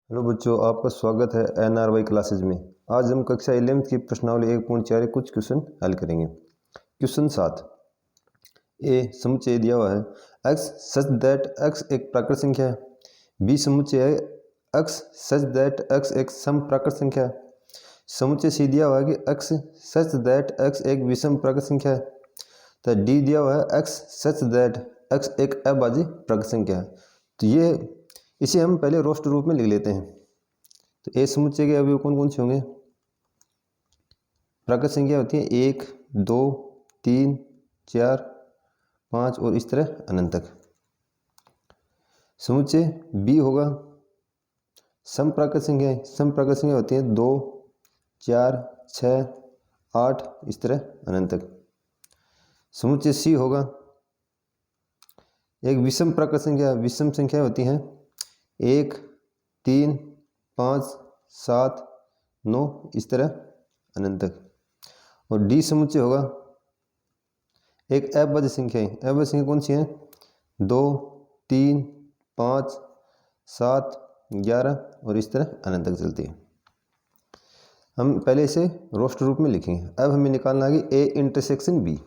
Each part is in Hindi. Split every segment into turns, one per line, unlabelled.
हेलो बच्चों, आपका स्वागत है NRY क्लासेज में। आज हम कक्षा 11th की प्रश्नावली 1.4 कुछ क्वेश्चन हल करेंगे। क्वेश्चन 7 ए समुच्चय दिया हुआ है x सच दैट x एक प्राकृत संख्या है। बी समुच्चय है x सच दैट x एक सम प्राकृत संख्या है। समुच्चय सी दिया हुआ है कि x सच दैट x एक विषम प्राकृत संख्या है। तो डी दिया हुआ है x सच दैट x एक अभाज्य प्राकृत संख्या है। तो ये इसे हम पहले रोस्ट रूप में लिख लेते हैं। तो ए समुच्चय के अवयव कौन कौन से होंगे? प्राकृत संख्या होती है 1, 2, 3, 4, 5 और इस तरह अनंत तक। समुच्चय बी होगा सम प्राकृत संख्या। सम प्राकृत संख्या होती है 2, 4, 6, 8 इस तरह अनंत तक। समुच्चय सी होगा एक विषम प्राकृत संख्या। विषम संख्या होती हैं 1, 3, 5, 7, 9 इस तरह अनंत तक। और डी समुच्चय होगा एक अभाज्य संख्या। अभाज्य संख्या कौन सी है? 2, 3, 5, 7, 11 और इस तरह अनंत तक चलती है। हम पहले इसे रोस्ट रूप में लिखेंगे। अब हमें निकालना है कि ए इंटरसेक्शन बी।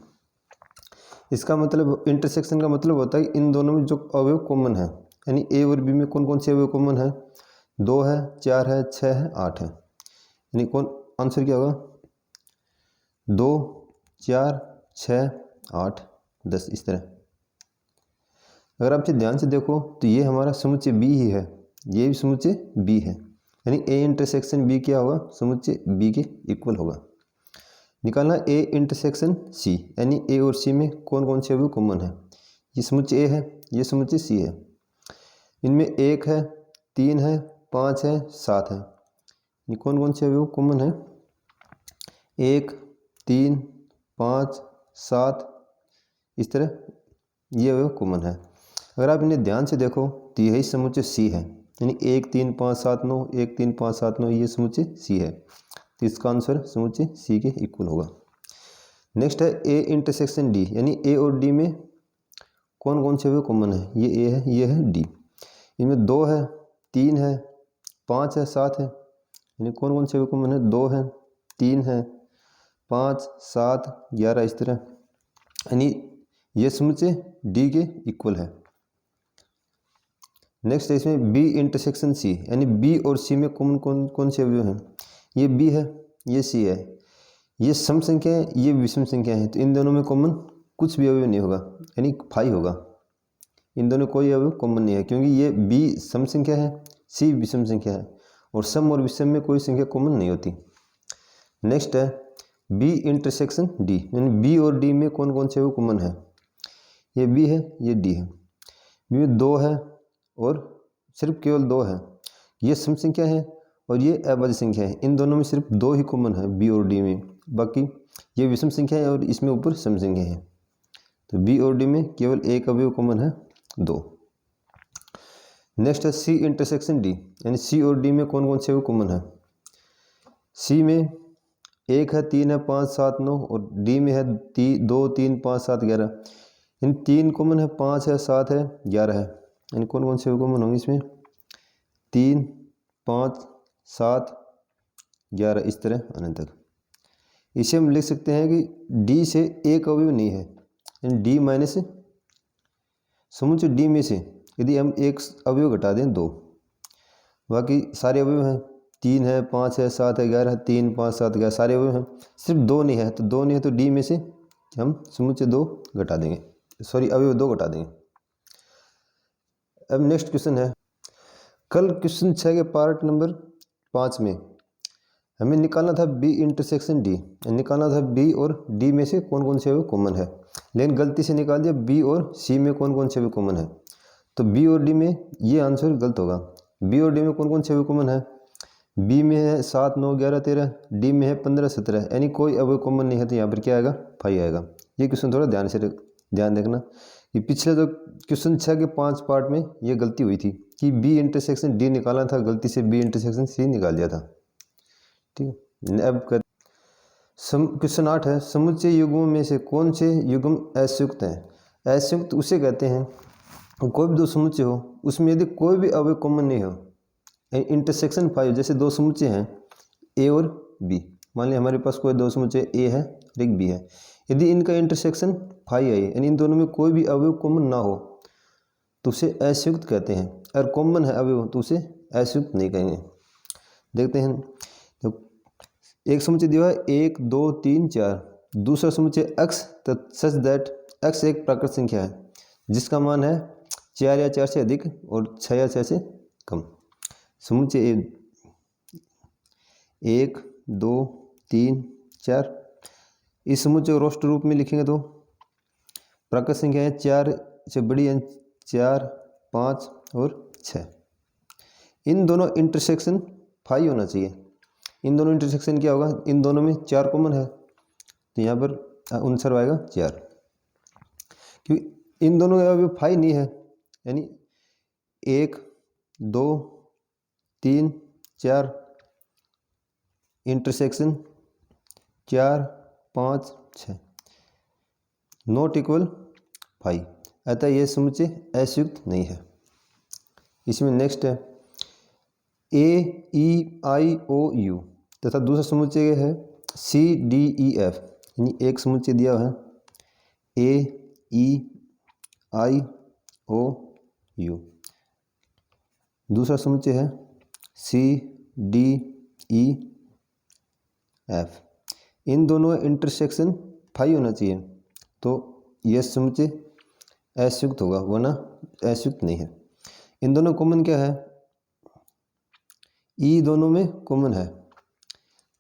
इसका मतलब इंटरसेक्शन का मतलब होता है कि इन दोनों में जो अवयव कॉमन है, यानी ए और बी में कौन कौन से अवयव कॉमन है? 2 है, 4 है, 6 है, 8 है। यानी कौन आंसर क्या होगा? 2, 4, 6, 8, 10 इस तरह। अगर आप ध्यान से देखो तो ये हमारा समुच्चय बी ही है, ये भी समुच्चय बी है। यानी ए इंटरसेक्शन बी क्या होगा? समुच्चय बी के इक्वल होगा। निकालना ए इंटरसेक्शन सी, यानी ए और सी में कौन कौन से अवयव कॉमन है। ये समुच्चय ए है, ये समुच्चय सी है। इनमें 1 है, 3 है, 5 है, 7 है। ये कौन कौन से अवयव कॉमन है? 1, 3, 5, 7 इस तरह ये अवयव कॉमन है। अगर आप इन्हें ध्यान से देखो तो यही समुच्चय सी है, यानी 1, 3, 5, 7, 9, 1, 3, 5, 7, 9 ये समुच्चय सी है। तो इसका आंसर समुच्चय सी के इक्वल होगा। नेक्स्ट है ए इंटरसेक्शन डी, यानी ए और डी में कौन कौन से अवयव कॉमन है। ये ए है, ये है डी। इनमें 2 है, 3 है, 5 है, 7 है। यानी कौन कौन से अवयव कॉमन है? 2 है, 3 है, 5, 7, 11 इस तरह। यानी ये समुच्चय डी के इक्वल है। नेक्स्ट है इसमें बी इंटरसेक्शन सी, यानी बी और सी में कौन कौन कौन से अवयव हैं? ये बी है, ये सी है। ये सम संख्या है, ये विषम संख्या है। तो इन दोनों में कॉमन कुछ भी अवयव नहीं होगा, यानी फाई होगा। इन दोनों कोई अवयव कॉमन नहीं है, क्योंकि ये बी सम संख्या है, सी विषम संख्या है और सम और विषम में कोई संख्या कॉमन नहीं होती। नेक्स्ट है बी इंटरसेक्शन डी, यानी बी और डी में कौन कौन से अवयव कॉमन है। ये बी है, ये डी है। बी में 2 है और सिर्फ केवल 2 है। ये सम संख्या है और ये अभाज्य संख्या है। इन दोनों में सिर्फ 2 ही कॉमन है बी और डी में, बाकी ये विषम संख्या है और इसमें ऊपर सम संख्या है। तो बी और डी में केवल एक अवयव कॉमन है, 2। नेक्स्ट है सी इंटरसेक्शन डी, यानी सी और डी में कौन कौन से अवयव कॉमन है। सी में 1 है, 3 है, 5, 7, 9 और डी में है 2, 3, 5, 7, 11। इन 3 कॉमन है, 5 है, 7 है, 11 है। यानी कौन कौन से अवयव कॉमन होंगे इसमें? 3, 5, 7, 11 इस तरह अनंत तक। इसे हम लिख सकते हैं कि डी से एक अवयव नहीं है, यानी डी माइनस समुच्चय डी में से यदि हम एक अवयव घटा दें 2, बाकी सारे अवयव हैं। 3 है, 5 है, 7 है, 11 है, 3, 5, 7, 11 सारे अवयव हैं। सिर्फ 2 नहीं है, तो 2 नहीं है तो डी में से हम समुच्चय 2 घटा देंगे, सॉरी अवयव 2 घटा देंगे। अब नेक्स्ट क्वेश्चन है, कल क्वेश्चन 6 के पार्ट नंबर 5 में हमें निकालना था बी इंटरसेक्शन डी, निकालना था बी और डी में से कौन कौन से अवयव कॉमन है, लेकिन गलती से निकाल दिया बी और सी में कौन कौन से अवयव कॉमन है। तो बी और डी में ये आंसर गलत होगा। बी और डी में कौन कौन से अवयव कॉमन है? बी में है 7, 9, 11, 13, डी में है 15, 17, यानी कोई अवयव कॉमन नहीं है। तो यहाँ पर क्या आएगा? फाई आएगा। ये क्वेश्चन थोड़ा ध्यान देखना कि पिछले तो क्वेश्चन 6 के 5 पार्ट में ये गलती हुई थी कि बी इंटरसेक्शन डी निकालना था, गलती से बी इंटरसेक्शन सी निकाल दिया था। ठीक है, अब क्वेश्चन 8 है, समुच्चय युग्मों में से कौन से युग्म असंयुक्त हैं। असंयुक्त उसे कहते हैं कोई भी 2 समुच्चय हो, उसमें यदि कोई भी अवयव कॉमन नहीं हो, इंटरसेक्शन 5, जैसे दो समुच्चय हैं ए और बी, मान लिया हमारे पास कोई दो समुच्चय ए है और एक बी है, यदि इनका इंटरसेक्शन 5 है यानी इन दोनों में कोई भी अवयव कॉमन ना हो तो उसे असंयुक्त कहते हैं, अगर कॉमन है अवयव तो उसे असंयुक्त नहीं कहेंगे। देखते हैं, तो एक समुच्चय दिया है 1 2 3 4, दूसरा समुच्चय x सच दैट x एक प्राकृत संख्या है जिसका मान है 4 या 4 से अधिक और 6 या 6 से कम। समुच्चय 1 2 3 4, इस समुच्चय को रोस्टर रूप में लिखेंगे तो प्राकृत संख्या है 4 से बड़ी है 4 5 और 6। इन दोनों इंटरसेक्शन 5 होना चाहिए। इन दोनों इंटरसेक्शन क्या होगा, इन दोनों में 4 कॉमन है तो यहाँ पर आंसर आएगा 4, क्योंकि इन दोनों का अभी 5 नहीं है, यानी 1 2 3 4 इंटरसेक्शन 4 5 6 नॉट इक्वल 5, अतः यह समुच्चय असंयुक्त नहीं है। इसमें नेक्स्ट है ए ई आई ओ यू तथा दूसरा समुच्चय है सी डी ई एफ, यानी एक समुच्चय दिया है ए ई आई ओ यू, दूसरा समुच्चय है सी डी ई एफ, इन दोनों इंटरसेक्शन 5 होना चाहिए तो यह समुच्चय असंयुक्त होगा, वरना असंयुक्त नहीं है। इन दोनों कॉमन क्या है, ई दोनों में कॉमन है,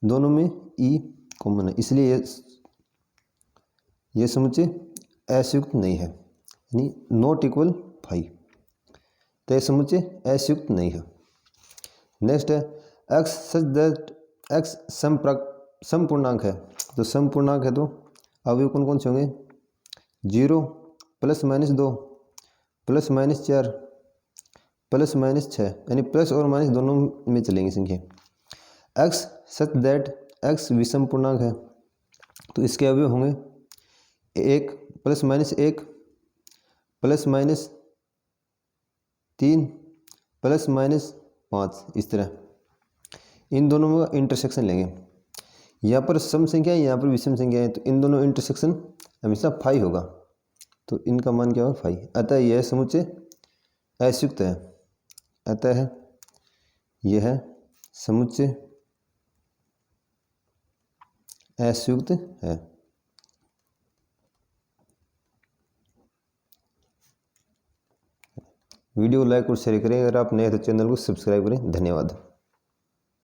दोनों में ई कॉमन है, इसलिए यह समुच्चय असंयुक्त नहीं है, यानी नॉट इक्वल 5, तो यह समुच्चय असंयुक्त नहीं है। नेक्स्ट है एक्स सच दैट एक्स समपूर्णांक है, तो समपूर्णांक है तो अवयव कौन कौन से होंगे, 0 plus minus 2 plus minus 4 plus minus 6, यानी प्लस और माइनस दोनों में चलेंगी संख्या। एक्स सच दैट एक्स विषम पूर्णांक है तो इसके अवयव होंगे 1 plus minus 1 plus minus 3 plus minus 5, इस तरह इन दोनों का इंटरसेक्शन लेंगे। यहाँ पर सम संख्या है, यहाँ पर विषम संख्या है, तो इन दोनों इंटरसेक्शन हमेशा 5 होगा, तो इनका मान क्या होगा 5, अतः यह समुच्चय असंयुक्त है, अतः यह समुच्चय असंयुक्त है। वीडियो लाइक और शेयर करें, अगर आप नए हैं तो चैनल को सब्सक्राइब करें। धन्यवाद।